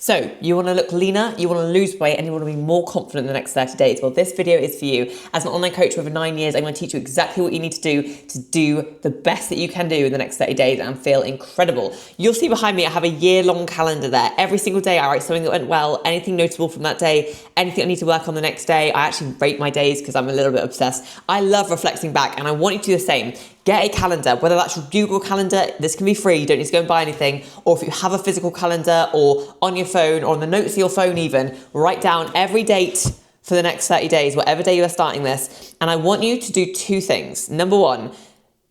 So you want to look leaner, you want to lose weight, and you want to be more confident in the next 30 days. Well, this video is for you. As an online coach for over 9 years, I'm going to teach you exactly what you need to do the best that you can do in the next 30 days and feel incredible. You'll see behind me, I have a year-long calendar there. Every single day I write something that went well, anything notable from that day, anything I need to work on the next day. I actually rate my days because I'm a little bit obsessed. I love reflecting back, and I want you to do the same. Get a calendar, whether that's your Google Calendar, this can be free, you don't need to go and buy anything, or if you have a physical calendar or on your phone or on the notes of your phone even, write down every date for the next 30 days, whatever day you are starting this. And I want you to do two things. Number one,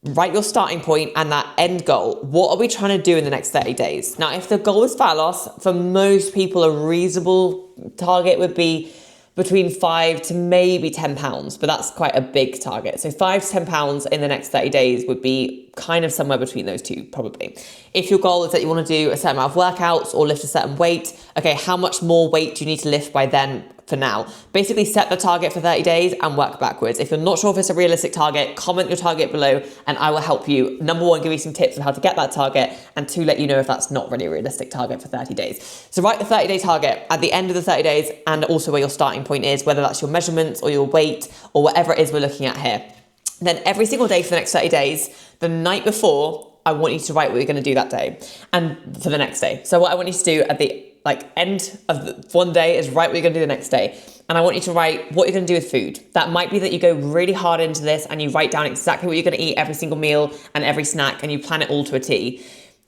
write your starting point and that end goal. What are we trying to do in the next 30 days? Now, if the goal is fat loss, for most people, a reasonable target would be between 5 to maybe 10 pounds, but that's quite a big target. So 5 to 10 pounds in the next 30 days would be kind of somewhere between those two, probably. If your goal is that you want to do a certain amount of workouts or lift a certain weight, okay, how much more weight do you need to lift by then for now? Basically set the target for 30 days and work backwards. If you're not sure if it's a realistic target, comment your target below and I will help you. Number one, give you some tips on how to get that target, and two, let you know if that's not really a realistic target for 30 days. So write the 30-day target at the end of the 30 days and also where your starting point is, whether that's your measurements or your weight or whatever it is we're looking at here. Then every single day for the next 30 days, the night before, I want you to write what you're going to do that day and for the next day. So what I want you to do at the end of one day is write what you're going to do the next day. And I want you to write what you're going to do with food. That might be that you go really hard into this and you write down exactly what you're going to eat every single meal and every snack and you plan it all to a T.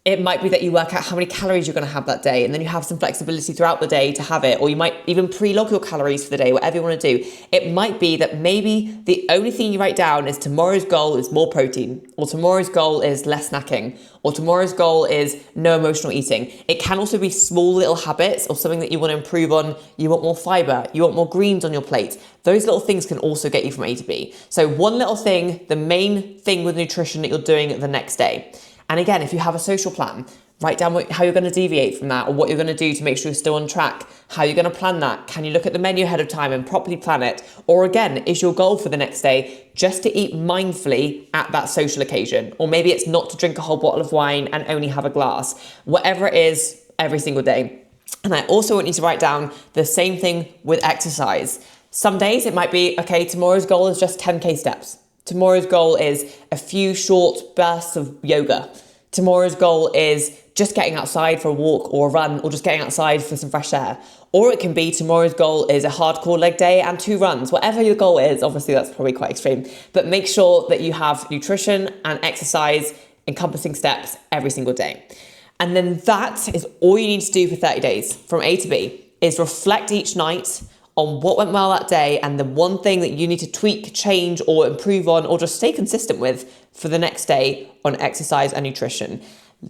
It might be that you work out how many calories you're going to have that day and then you have some flexibility throughout the day to have it, or you might even pre-log your calories for the day, whatever you want to do. It might be that maybe the only thing you write down is tomorrow's goal is more protein, or tomorrow's goal is less snacking, or tomorrow's goal is no emotional eating. It can also be small little habits or something that you want to improve on. You want more fiber, you want more greens on your plate. Those little things can also get you from A to B. So one little thing, the main thing with nutrition that you're doing the next day. And again, if you have a social plan, write down how you're going to deviate from that or what you're going to do to make sure you're still on track, how you're going to plan that. Can you look at the menu ahead of time and properly plan it? Or again, is your goal for the next day just to eat mindfully at that social occasion? Or maybe it's not to drink a whole bottle of wine and only have a glass. Whatever it is, every single day. And I also want you to write down the same thing with exercise. Some days it might be, okay, tomorrow's goal is just 10K steps. Tomorrow's goal is a few short bursts of yoga. Tomorrow's goal is just getting outside for a walk or a run, or just getting outside for some fresh air. Or it can be tomorrow's goal is a hardcore leg day and 2 runs. Whatever your goal is, obviously that's probably quite extreme, but make sure that you have nutrition and exercise encompassing steps every single day. And then that is all you need to do for 30 days from A to B, is reflect each night on what went well that day and the one thing that you need to tweak, change, or improve on, or just stay consistent with for the next day on exercise and nutrition.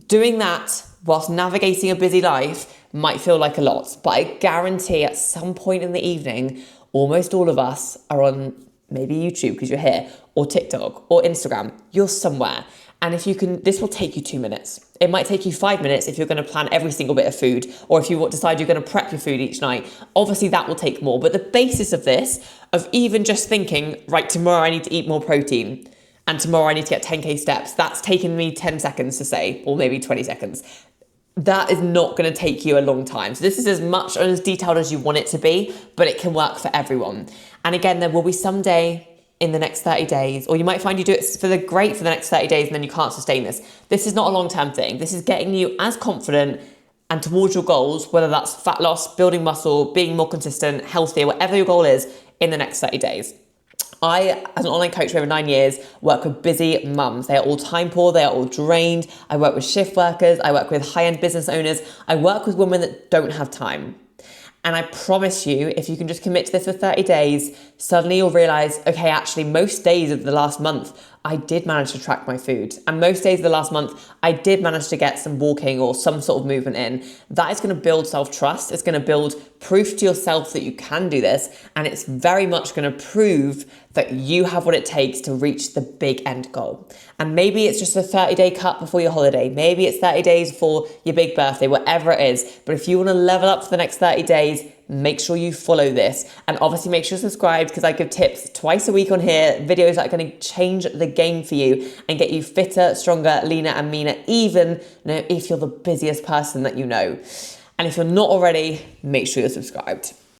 Doing that whilst navigating a busy life might feel like a lot, but I guarantee at some point in the evening, almost all of us are on maybe YouTube because you're here, or TikTok, or Instagram. You're somewhere. And if you can, this will take you 2 minutes. It might take you 5 minutes if you're going to plan every single bit of food, or if you decide you're going to prep your food each night. Obviously that will take more, but the basis of this, of even just thinking, right, tomorrow I need to eat more protein, and tomorrow I need to get 10K steps, that's taken me 10 seconds to say, or maybe 20 seconds. That is not going to take you a long time. So this is as much and as detailed as you want it to be, but it can work for everyone. And again, there will be some day in the next 30 days, or you might find you do it for the next 30 days and then you can't sustain this. This is not a long-term thing. This is getting you as confident and towards your goals, whether that's fat loss, building muscle, being more consistent, healthier, whatever your goal is in the next 30 days. I, as an online coach for over 9 years, work with busy mums. They are all time poor, they are all drained. I work with shift workers, I work with high-end business owners, I work with women that don't have time. And I promise you, if you can just commit to this for 30 days, suddenly you'll realize, okay, actually most days of the last month, I did manage to track my food. And most days of the last month, I did manage to get some walking or some sort of movement in. That is going to build self-trust. It's going to build proof to yourself that you can do this. And it's very much going to prove that you have what it takes to reach the big end goal. And maybe it's just a 30-day cut before your holiday. Maybe it's 30 days before your big birthday, whatever it is. But if you want to level up for the next 30 days, make sure you follow this, and obviously make sure you're subscribed, because I give tips twice a week on here, videos that are going to change the game for you and get you fitter, stronger, leaner and meaner, even if you're the busiest person that you know. And if you're not already, make sure you're subscribed.